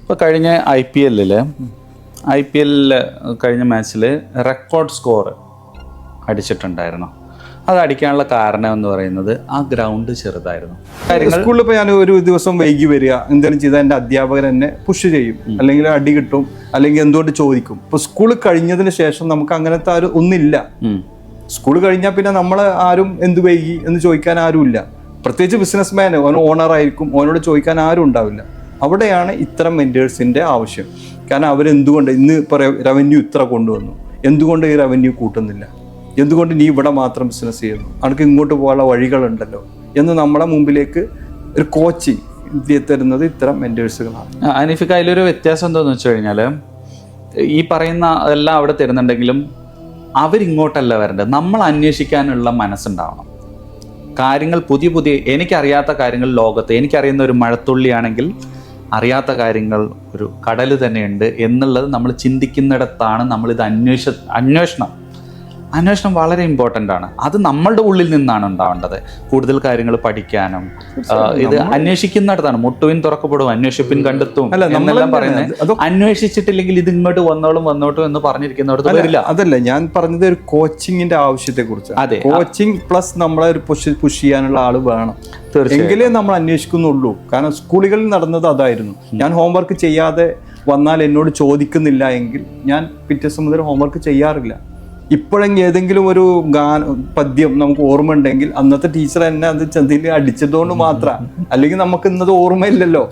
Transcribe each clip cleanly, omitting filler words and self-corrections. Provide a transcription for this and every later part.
ഇപ്പോൾ കഴിഞ്ഞ I P എല്ലിൽ കഴിഞ്ഞ മാച്ചിൽ റെക്കോർഡ് സ്കോർ അടിച്ചിട്ടുണ്ടായിരുന്നു. അത് അടിക്കാനുള്ള കാരണം എന്ന് പറയുന്നത് ആ ഗ്രൗണ്ട് ചെറുതായിരുന്നു. സ്കൂളിൽ ഇപ്പോൾ ഞാൻ ഒരു ദിവസം വൈകി വരിക എന്തെങ്കിലും ചെയ്താൽ എൻ്റെ അധ്യാപകൻ എന്നെ പുഷ് ചെയ്യും, അല്ലെങ്കിൽ അടി കിട്ടും, അല്ലെങ്കിൽ എന്തുകൊണ്ട് ചോദിക്കും. ഇപ്പോൾ സ്കൂൾ കഴിഞ്ഞതിന് ശേഷം നമുക്ക് അങ്ങനത്തെ ഒന്നില്ല. സ്കൂൾ കഴിഞ്ഞാൽ പിന്നെ നമ്മൾ ആരും എന്ത് വൈകി എന്ന് ചോദിക്കാൻ ആരുമില്ല. പ്രത്യേകിച്ച് ബിസിനസ് മാൻ, ഓൻ ഓണറായിരിക്കും, ഓനോട് ചോദിക്കാൻ ആരും ഉണ്ടാവില്ല. അവിടെയാണ് ഇത്തരം മെൻറ്റേഴ്സിൻ്റെ ആവശ്യം. കാരണം അവരെന്തുകൊണ്ട് ഇന്ന് ഇപ്പോൾ റവന്യൂ ഇത്ര കൊണ്ടുവന്നു, എന്തുകൊണ്ട് ഈ റവന്യൂ കൂട്ടുന്നില്ല, എന്തുകൊണ്ട് നീ ഇവിടെ മാത്രം ബിസിനസ് ചെയ്യുന്നു, അനക്ക് ഇങ്ങോട്ട് പോകാനുള്ള വഴികളുണ്ടല്ലോ എന്ന് നമ്മളെ മുമ്പിലേക്ക് ഒരു കോച്ചിങ് തരുന്നത് ഇത്തരം മെൻറ്റേഴ്സുകളാണ്. അനീഫിക്ക് അതിലൊരു വ്യത്യാസം എന്താണെന്ന് വെച്ച് കഴിഞ്ഞാൽ, ഈ പറയുന്ന അതെല്ലാം അവിടെ തരുന്നുണ്ടെങ്കിലും അവരിങ്ങോട്ടല്ല വരേണ്ടത്. നമ്മൾ അന്വേഷിക്കാനുള്ള മനസ്സുണ്ടാവണം. കാര്യങ്ങൾ പുതിയ എനിക്കറിയാത്ത കാര്യങ്ങൾ ലോകത്ത് എനിക്കറിയുന്ന ഒരു മഴത്തുള്ളിയാണെങ്കിൽ അറിയാത്ത കാര്യങ്ങൾ ഒരു കടൽ തന്നെയുണ്ട് എന്നുള്ളത് നമ്മൾ ചിന്തിക്കുന്നിടത്താണ് നമ്മളിത് അന്വേഷണം വളരെ ഇമ്പോർട്ടൻ്റ് ആണ്. അത് നമ്മളുടെ ഉള്ളിൽ നിന്നാണ് ഉണ്ടാവേണ്ടത്. കൂടുതൽ കാര്യങ്ങൾ പഠിക്കാനും ഇത് അന്വേഷിക്കുന്നിടത്താണ്. മുട്ടുവിൻ തുറക്കപ്പെടും, അന്വേഷിപ്പിൻ കണ്ടെത്തും എന്നെല്ലാം പറയുന്നത്. അന്വേഷിച്ചിട്ടില്ലെങ്കിൽ ഇത് ഇങ്ങോട്ട് വന്നോട്ടും എന്ന് പറഞ്ഞിരിക്കുന്നവർക്ക് വരില്ല. അതല്ല ഞാൻ പറഞ്ഞത്, ഒരു കോച്ചിങ്ങിന്റെ ആവശ്യത്തെ കുറിച്ച്. അതെ, കോച്ചിങ് പ്ലസ് നമ്മളെ ഒരു പുഷ് ചെയ്യാനുള്ള ആള് വേണം, എങ്കിലേ നമ്മൾ അന്വേഷിക്കുന്നുള്ളൂ. കാരണം സ്കൂളുകളിൽ നടന്നത് അതായിരുന്നു. ഞാൻ ഹോംവർക്ക് ചെയ്യാതെ വന്നാൽ എന്നോട് ചോദിക്കുന്നില്ല എങ്കിൽ ഞാൻ പിറ്റേ ദിവസം മുതൽ ഹോംവർക്ക് ചെയ്യാറില്ല. ഇപ്പോഴെങ്കിൽ ഏതെങ്കിലും ഒരു പദ്യം നമുക്ക് ഓർമ്മ ഉണ്ടെങ്കിൽ അന്നത്തെ ടീച്ചർ എന്നെ അത് ചന്തയിൽ അടിച്ചതുകൊണ്ട് മാത്രം, അല്ലെങ്കിൽ നമുക്ക് ഇന്നത് ഓർമ്മയില്ലല്ലോ.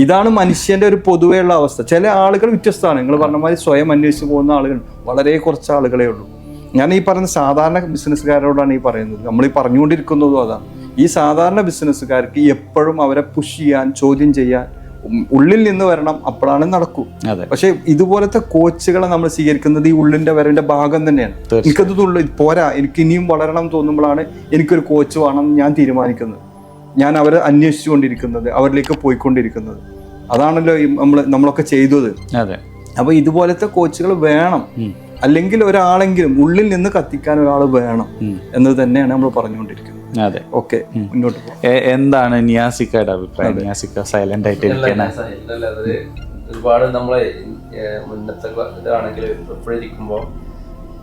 ഇതാണ് മനുഷ്യന്റെ ഒരു പൊതുവെയുള്ള അവസ്ഥ. ചില ആളുകൾ വ്യത്യസ്തമാണ്. നിങ്ങൾ പറഞ്ഞ മാതിരി സ്വയം അന്വേഷിച്ച് പോകുന്ന ആളുകൾ വളരെ കുറച്ച് ആളുകളേ ഉള്ളൂ. ഞാൻ ഈ പറയുന്ന സാധാരണ ബിസിനസ്സുകാരോടാണ് ഈ പറയുന്നത്. നമ്മൾ ഈ പറഞ്ഞുകൊണ്ടിരിക്കുന്നതും അതാണ്. ഈ സാധാരണ ബിസിനസ്സുകാർക്ക് എപ്പോഴും അവരെ പുഷ് ചെയ്യാൻ, ചോദ്യം ചെയ്യാൻ ഉള്ളിൽ നിന്ന് വരണം, അപ്പോഴാണ് നടക്കൂ. പക്ഷെ ഇതുപോലത്തെ കോച്ചുകളെ നമ്മൾ സ്വീകരിക്കുന്നത് ഈ ഉള്ളിന്റെ വരന്റെ ഭാഗം തന്നെയാണ്. എനിക്കത് പോരാ, എനിക്ക് ഇനിയും വളരണം തോന്നുമ്പോഴാണ് എനിക്കൊരു കോച്ച് വേണം ഞാൻ തീരുമാനിക്കുന്നത്. ഞാൻ അവരെ അന്വേഷിച്ചുകൊണ്ടിരിക്കുന്നത്, അവരിലേക്ക് പോയിക്കൊണ്ടിരിക്കുന്നത്. അതാണല്ലോ നമ്മളൊക്കെ ചെയ്തത്. അപ്പൊ ഇതുപോലത്തെ കോച്ചുകൾ വേണം. അല്ലെങ്കിൽ ഒരാളെങ്കിലും ഉള്ളിൽ നിന്ന് കത്തിക്കാൻ ഒരാൾ വേണം എന്ന് തന്നെയാണ് നമ്മൾ പറഞ്ഞുകൊണ്ടിരിക്കുന്നത്. അതെ, ഓക്കെ, മുന്നോട്ട് പോകാം. എന്താണ് നിയാസിക്കയുടെ അഭിപ്രായം? നിയാസിക്ക സൈലന്റ് ആയിട്ട് ഒരുപാട് നമ്മളെ മുന്നത്തെ ഇതാണെങ്കിൽ ഇരിക്കുമ്പോൾ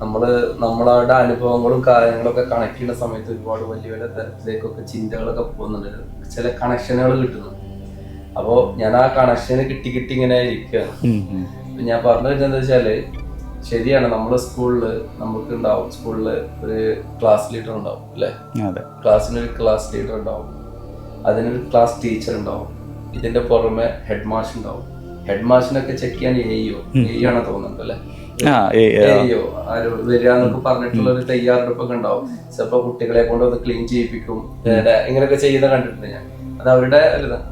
നമ്മളുടെ അനുഭവങ്ങളും കാര്യങ്ങളൊക്കെ കണക്ട് ചെയ്യുന്ന സമയത്ത് ഒരുപാട് വലിയ വലിയ തരത്തിലേക്കൊക്കെ ചിന്തകളൊക്കെ പോകുന്നുണ്ട്, ചില കണക്ഷനുകൾ കിട്ടുന്നു. അപ്പോൾ ഞാൻ ആ കണക്ഷന് കിട്ടി ഇങ്ങനെ ഇരിക്കുകയാണ്. ഞാൻ പറഞ്ഞു വെച്ചെന്താ വെച്ചാല്, ശരിയാണ്, നമ്മുടെ സ്കൂളില് നമുക്ക് ഉണ്ടാവും, സ്കൂളില് ഒരു ക്ലാസ് ലീഡർ ഉണ്ടാവും അല്ലെ, ക്ലാസ്സിനൊരു ക്ലാസ് ലീഡർ ഉണ്ടാവും, അതിനൊരു ക്ലാസ് ടീച്ചർ ഉണ്ടാവും, ഇതിന്റെ പുറമെ ഹെഡ് മാഷ് ഉണ്ടാവും. ഹെഡ് മാഷിനൊക്കെ ചെക്ക് ചെയ്യാൻ എയ്യോ തോന്നുന്നുണ്ട് അല്ലെ, എയ്യോ ആരോ വരിക എന്നൊക്കെ പറഞ്ഞിട്ടുള്ള ഒരു തയ്യാറെടുപ്പൊക്കെ ഉണ്ടാവും. ചിലപ്പോ കുട്ടികളെ കൊണ്ട് ഒന്ന് ക്ലീൻ ചെയ്യിപ്പിക്കും, ഇങ്ങനെയൊക്കെ ചെയ്യുന്ന കണ്ടിട്ടുണ്ട് ഞാൻ. അത് അവരുടെ ഇതാണ്.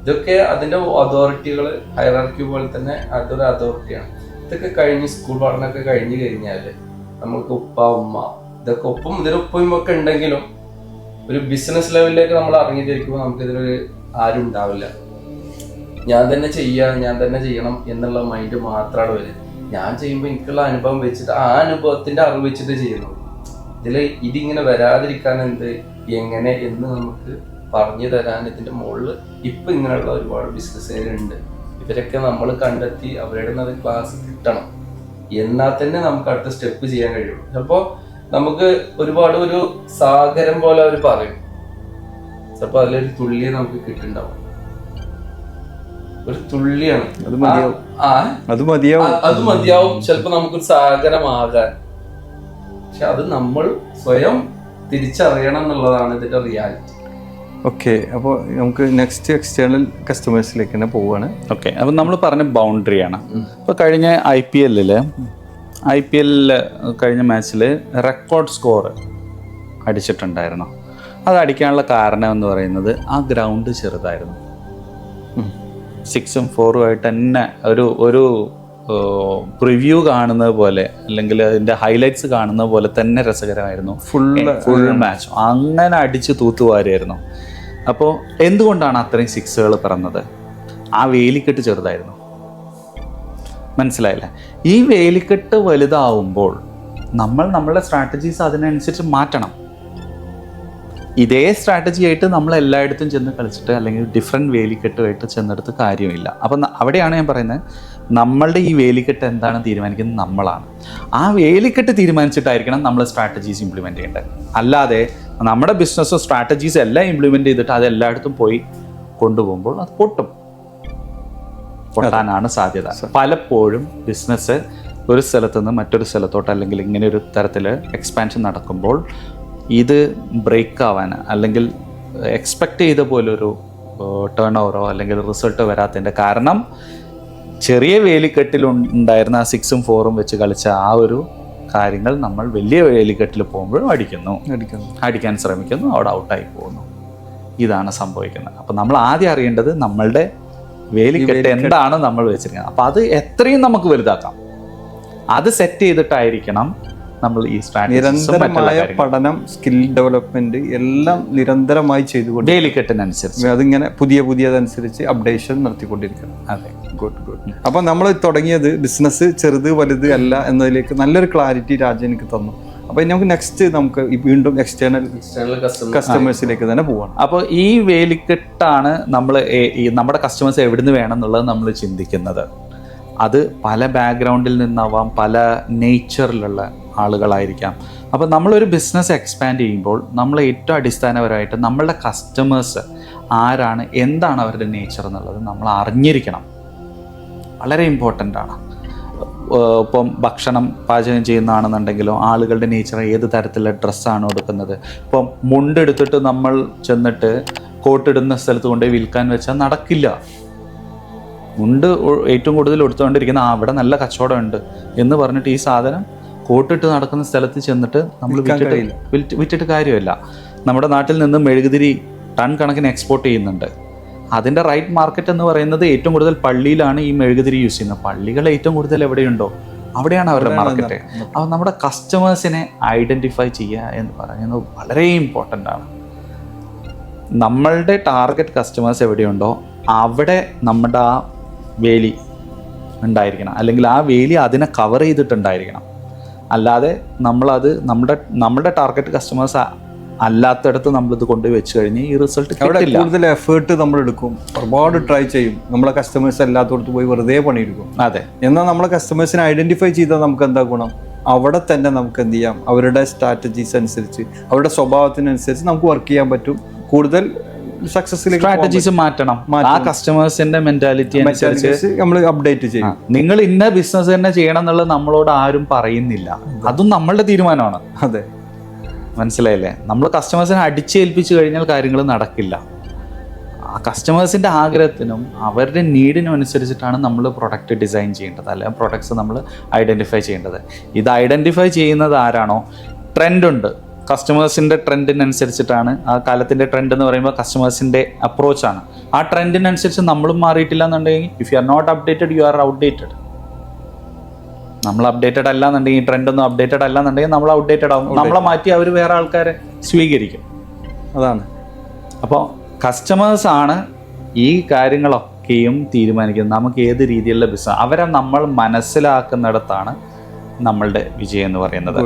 ഇതൊക്കെ അതിന്റെ അതോറിറ്റികൾ, ഹൈറാർക്കി പോലെ തന്നെ അതൊരു അതോറിറ്റിയാണ്. ഇതൊക്കെ കഴിഞ്ഞ് സ്കൂൾ പഠനമൊക്കെ കഴിഞ്ഞു കഴിഞ്ഞാല് നമ്മൾക്ക് ഉപ്പ ഉമ്മ ഇതൊക്കെ ഇതിനൊപ്പം ഒക്കെ ഉണ്ടെങ്കിലും ഒരു ബിസിനസ് ലെവലിലേക്ക് നമ്മൾ ഇറങ്ങിത്തിരിക്കുമ്പോൾ നമുക്കിതിനൊരു ആരും ഉണ്ടാവില്ല. ഞാൻ തന്നെ ചെയ്യണം എന്നുള്ള മൈൻഡ് മാത്രമാണ് വരിക. ഞാൻ ചെയ്യുമ്പോൾ എനിക്കുള്ള അനുഭവം വെച്ചിട്ട്, ആ അനുഭവത്തിന്റെ അറിവ് വെച്ചിട്ട് ചെയ്യുന്നു. ഇതിങ്ങനെ വരാതിരിക്കാൻ എങ്ങനെ എന്ന് നമുക്ക് പറഞ്ഞു തരാൻ ഇതിന്റെ മുകളിൽ ഇപ്പൊ ഇങ്ങനെയുള്ള ഒരുപാട് ബിസിനസ്സുകാരുണ്ട്. ഇവരൊക്കെ നമ്മൾ കണ്ടെത്തി അവരുടെ അത് ക്ലാസ് കിട്ടണം, എന്നാൽ തന്നെ നമുക്ക് അടുത്ത സ്റ്റെപ്പ് ചെയ്യാൻ കഴിയുള്ളൂ. ചിലപ്പോ നമുക്ക് ഒരുപാട് ഒരു സാഗരം പോലെ അവർ പറയും, ചിലപ്പോ അതിലൊരു തുള്ളിയെ നമുക്ക് കിട്ടുന്നുണ്ടാവും. ഒരു തുള്ളിയാണ്, അത് മതിയാവും ചിലപ്പോ നമുക്കൊരു സാഗരമാകാൻ. പക്ഷെ അത് നമ്മൾ സ്വയം തിരിച്ചറിയണം എന്നുള്ളതാണ് ഇതിന്റെ റിയാലിറ്റി. ഓക്കെ, അപ്പോൾ നമുക്ക് നെക്സ്റ്റ് എക്സ്റ്റേണൽ കസ്റ്റമേഴ്സിലേക്ക് തന്നെ പോവുകയാണ്. ഓക്കെ, അപ്പം നമ്മൾ പറഞ്ഞ ബൗണ്ടറിയാണ്. ഇപ്പോൾ കഴിഞ്ഞ ഐ പി എല്ലിൽ കഴിഞ്ഞ മാച്ചിൽ റെക്കോർഡ് സ്കോർ അടിച്ചിട്ടുണ്ടായിരുന്നു. അത് അടിക്കാനുള്ള കാരണം എന്ന് പറയുന്നത് ആ ഗ്രൗണ്ട് ചെറുതായിരുന്നു. 6ഉം 4ഉം ആയിട്ട് തന്നെ ഒരു പ്രിവ്യൂ കാണുന്നത് പോലെ, അല്ലെങ്കിൽ അതിൻ്റെ ഹൈലൈറ്റ്സ് കാണുന്നത് പോലെ തന്നെ രസകരമായിരുന്നു ഫുൾ മാച്ച്. അങ്ങനെ അടിച്ച് തൂത്തുവാരായിരുന്നു. അപ്പോൾ എന്തുകൊണ്ടാണ് അത്രയും സിക്സുകൾ പിറന്നത്? ആ വേലിക്കെട്ട് ചെറുതായിരുന്നു. മനസ്സിലായില്ലേ? ഈ വേലിക്കെട്ട് വലുതാവുമ്പോൾ നമ്മളുടെ സ്ട്രാറ്റജീസ് അതിനനുസരിച്ച് മാറ്റണം. ഇതേ സ്ട്രാറ്റജി ആയിട്ട് നമ്മൾ എല്ലായിടത്തും ചെന്ന് കളിച്ചിട്ട് അല്ലെങ്കിൽ ഡിഫറെൻറ്റ് വേലിക്കെട്ടുമായിട്ട് ചെന്നെടുത്ത് കാര്യമില്ല. അപ്പം അവിടെയാണ് ഞാൻ പറയുന്നത്, നമ്മളുടെ ഈ വേലിക്കെട്ട് എന്താണെന്ന് തീരുമാനിക്കുന്നത് നമ്മളാണ്. ആ വേലിക്കെട്ട് തീരുമാനിച്ചിട്ടായിരിക്കണം നമ്മൾ സ്ട്രാറ്റജീസ് ഇംപ്ലിമെൻറ്റ് ചെയ്യേണ്ടത്. അല്ലാതെ നമ്മുടെ ബിസിനസ്സോ സ്ട്രാറ്റജീസ് എല്ലാം ഇംപ്ലിമെൻറ്റ് ചെയ്തിട്ട് അത് എല്ലായിടത്തും പോയി കൊണ്ടുപോകുമ്പോൾ അത് പൊട്ടാനാണ് സാധ്യത. പലപ്പോഴും ബിസിനസ് ഒരു സ്ഥലത്ത് നിന്ന് മറ്റൊരു സ്ഥലത്തോട്ട് അല്ലെങ്കിൽ ഇങ്ങനെ ഒരു തരത്തിൽ എക്സ്പാൻഷൻ നടക്കുമ്പോൾ ഇത് ബ്രേക്ക് ആവാൻ അല്ലെങ്കിൽ എക്സ്പെക്റ്റ് ചെയ്ത പോലൊരു ടേൺ ഓവറോ അല്ലെങ്കിൽ റിസൾട്ടോ വരാത്തതിൻ്റെ കാരണം ചെറിയ വേലിക്കെട്ടിൽ ഉണ്ടായിരുന്ന ആ 6ഉം 4ഉം വെച്ച് കളിച്ച ആ ഒരു കാര്യങ്ങൾ നമ്മൾ വലിയ വേലിക്കെട്ടിൽ പോകുമ്പോഴും അടിക്കാൻ ശ്രമിക്കുന്നു, അവിടെ ഔട്ടായി പോകുന്നു. ഇതാണ് സംഭവിക്കുന്നത്. അപ്പം നമ്മൾ ആദ്യം അറിയേണ്ടത് നമ്മളുടെ വേലിക്കെട്ട് എന്താണ് നമ്മൾ വെച്ചിരിക്കുന്നത്. അപ്പം അത് എത്രയും നമുക്ക് വലുതാക്കാം. അത് സെറ്റ് ചെയ്തിട്ടായിരിക്കണം നമ്മൾ ഈ നിരന്തരമായ പഠനം, സ്കിൽ ഡെവലപ്മെന്റ് എല്ലാം നിരന്തരമായി ചെയ്തുകൊണ്ട് വേലിക്കെട്ടിനനുസരിച്ച് അതിങ്ങനെ പുതിയതനുസരിച്ച് അപ്ഡേഷൻ നടത്തിക്കൊണ്ടിരിക്കണം. അതെ, ഗുഡ്. അപ്പൊ നമ്മൾ തുടങ്ങിയത് ബിസിനസ് ചെറുത് വലുത് അല്ല എന്നതിലേക്ക് നല്ലൊരു ക്ലാരിറ്റി രാജ എനിക്ക് തന്നു. അപ്പൊ നമുക്ക് നെക്സ്റ്റ് നമുക്ക് വീണ്ടും എക്സ്റ്റേണൽ കസ്റ്റമേഴ്സിലേക്ക് തന്നെ പോവാണ്. അപ്പോൾ ഈ വേലിക്കെട്ടാണ് നമ്മൾ നമ്മുടെ കസ്റ്റമേഴ്സ് എവിടുന്ന് വേണം എന്നുള്ളത് നമ്മൾ ചിന്തിക്കുന്നത്. അത് പല ബാക്ക്ഗ്രൗണ്ടിൽ നിന്നാവാം, പല നേച്ചറിലുള്ള ആളുകളായിരിക്കാം. അപ്പോൾ നമ്മളൊരു ബിസിനസ് എക്സ്പാൻഡ് ചെയ്യുമ്പോൾ നമ്മൾ ഏറ്റവും അടിസ്ഥാനപരമായിട്ട് നമ്മളുടെ കസ്റ്റമേഴ്സ് ആരാണ്, എന്താണ് അവരുടെ നേച്ചർ എന്നുള്ളത് നമ്മൾ അറിഞ്ഞിരിക്കണം. വളരെ ഇമ്പോർട്ടൻ്റ് ആണ്. ഇപ്പം ഭക്ഷണം പാചകം ചെയ്യുന്നതാണെന്നുണ്ടെങ്കിലോ ആളുകളുടെ നേച്ചർ ഏത് തരത്തിലുള്ള ഡ്രസ്സാണ് കൊടുക്കുന്നത്. ഇപ്പം മുണ്ടെടുത്തിട്ട് നമ്മൾ ചെന്നിട്ട് കോട്ടിടുന്ന സ്ഥലത്ത് കൊണ്ടുപോയി വിൽക്കാൻ വെച്ചാൽ നടക്കില്ല. മുണ്ട് ഏറ്റവും കൂടുതൽ എടുത്തുകൊണ്ടിരിക്കുന്ന അവിടെ നല്ല കച്ചവടമുണ്ട് എന്ന് പറഞ്ഞിട്ട് ഈ സാധനം കോട്ടിട്ട് നടക്കുന്ന സ്ഥലത്ത് ചെന്നിട്ട് നമ്മൾ വിറ്റിട്ട് കാര്യമില്ല. നമ്മുടെ നാട്ടിൽ നിന്ന് മെഴുകുതിരി ടൺ കണക്കിന് എക്സ്പോർട്ട് ചെയ്യുന്നുണ്ട്. അതിൻ്റെ റൈറ്റ് മാർക്കറ്റ് എന്ന് പറയുന്നത് ഏറ്റവും കൂടുതൽ പള്ളിയിലാണ് ഈ മെഴുകുതിരി യൂസ് ചെയ്യുന്നത്. പള്ളികൾ ഏറ്റവും കൂടുതൽ എവിടെയുണ്ടോ അവിടെയാണ് അവരുടെ മാർക്കറ്റ്. അപ്പോൾ നമ്മുടെ കസ്റ്റമേഴ്സിനെ ഐഡൻറ്റിഫൈ ചെയ്യുക എന്ന് പറയുന്നത് വളരെ ഇമ്പോർട്ടൻ്റ് ആണ്. നമ്മളുടെ ടാർഗറ്റ് കസ്റ്റമേഴ്സ് എവിടെയുണ്ടോ അവിടെ നമ്മുടെ ആ വേലി ഉണ്ടായിരിക്കണം, അല്ലെങ്കിൽ ആ വേലി അതിനെ കവർ ചെയ്തിട്ടുണ്ടായിരിക്കണം. അല്ലാതെ നമ്മളത് നമ്മുടെ ടാർഗറ്റ് കസ്റ്റമേഴ്സ് അല്ലാത്തടത്ത് നമ്മളിത് കൊണ്ടുപോയി വെച്ച് കഴിഞ്ഞ് ഈ റിസൾട്ട് കിട്ടില്ല. കൂടുതൽ എഫേർട്ട് നമ്മൾ എടുക്കും, ഒരുപാട് ട്രൈ ചെയ്യും, നമ്മളെ കസ്റ്റമേഴ്സ് അല്ലാത്തടത്ത് പോയി വെറുതെ പണിയെടുക്കും. അതെ. എന്നാൽ നമ്മളെ കസ്റ്റമേഴ്സിനെ ഐഡന്റിഫൈ ചെയ്താൽ നമുക്ക് എന്താ ഗുണം? അവിടെ തന്നെ നമുക്ക് എന്ത് ചെയ്യാം, അവരുടെ സ്ട്രാറ്റജീസ് അനുസരിച്ച് അവരുടെ സ്വഭാവത്തിനനുസരിച്ച് നമുക്ക് വർക്ക് ചെയ്യാൻ പറ്റും. കൂടുതൽ സക്സസിലേക്ക് സ്ട്രാറ്റജീസ് മാറ്റണം. ആ കസ്റ്റമേഴ്സിന്റെ മെന്റാലിറ്റി അനുസരിച്ച് നമ്മൾ അപ്ഡേറ്റ് ചെയ്യും. നിങ്ങൾ ഇന്ന ബിസിനസ് തന്നെ ചെയ്യണം എന്നുള്ളത് നമ്മളോട് ആരും പറയുന്നില്ല. അതും നമ്മളുടെ തീരുമാനമാണ്. അതെ, മനസ്സിലായില്ലേ? നമ്മൾ കസ്റ്റമേഴ്സിനെ അടിച്ചേൽപ്പിച്ചു കഴിഞ്ഞാൽ കാര്യങ്ങൾ നടക്കില്ല. ആ കസ്റ്റമേഴ്സിൻ്റെ ആഗ്രഹത്തിനും അവരുടെ നീഡിനും അനുസരിച്ചിട്ടാണ് നമ്മൾ പ്രൊഡക്റ്റ് ഡിസൈൻ ചെയ്യേണ്ടത്, അല്ലെങ്കിൽ പ്രൊഡക്ട്സ് നമ്മൾ ഐഡൻറ്റിഫൈ ചെയ്യേണ്ടത്. ഇത് ഐഡൻറ്റിഫൈ ചെയ്യുന്നത് ആരാണോ? ട്രെൻഡുണ്ട്, കസ്റ്റമേഴ്സിൻ്റെ ട്രെൻഡിനനുസരിച്ചിട്ടാണ്. ആ കാലത്തിൻ്റെ ട്രെൻഡ് എന്ന് പറയുമ്പോൾ കസ്റ്റമേഴ്സിൻ്റെ അപ്രോച്ചാണ്. ആ ട്രെൻഡിനനുസരിച്ച് നമ്മളും മാറിയിട്ടില്ല എന്നുണ്ടെങ്കിൽ if you are not updated you are outdated. നമ്മൾ അപ്ഡേറ്റഡ് അല്ല എന്നുണ്ടെങ്കിൽ, ട്രെൻഡൊന്നും അപ്ഡേറ്റഡ് അല്ല എന്നുണ്ടെങ്കിൽ നമ്മൾ ഔട്ട്ഡേറ്റഡ് ആവും. നമ്മളെ മാറ്റി അവർ വേറെ ആൾക്കാരെ സ്വീകരിക്കും. അതാണ്. അപ്പോൾ കസ്റ്റമേഴ്സാണ് ഈ കാര്യങ്ങളൊക്കെയും തീരുമാനിക്കുന്നത്. നമുക്ക് ഏത് രീതിയിലുള്ള ബിസിനസ് അവരെ നമ്മൾ മനസ്സിലാക്കുന്നിടത്താണ് നമ്മളുടെ വിജയം എന്ന് പറയുന്നത്.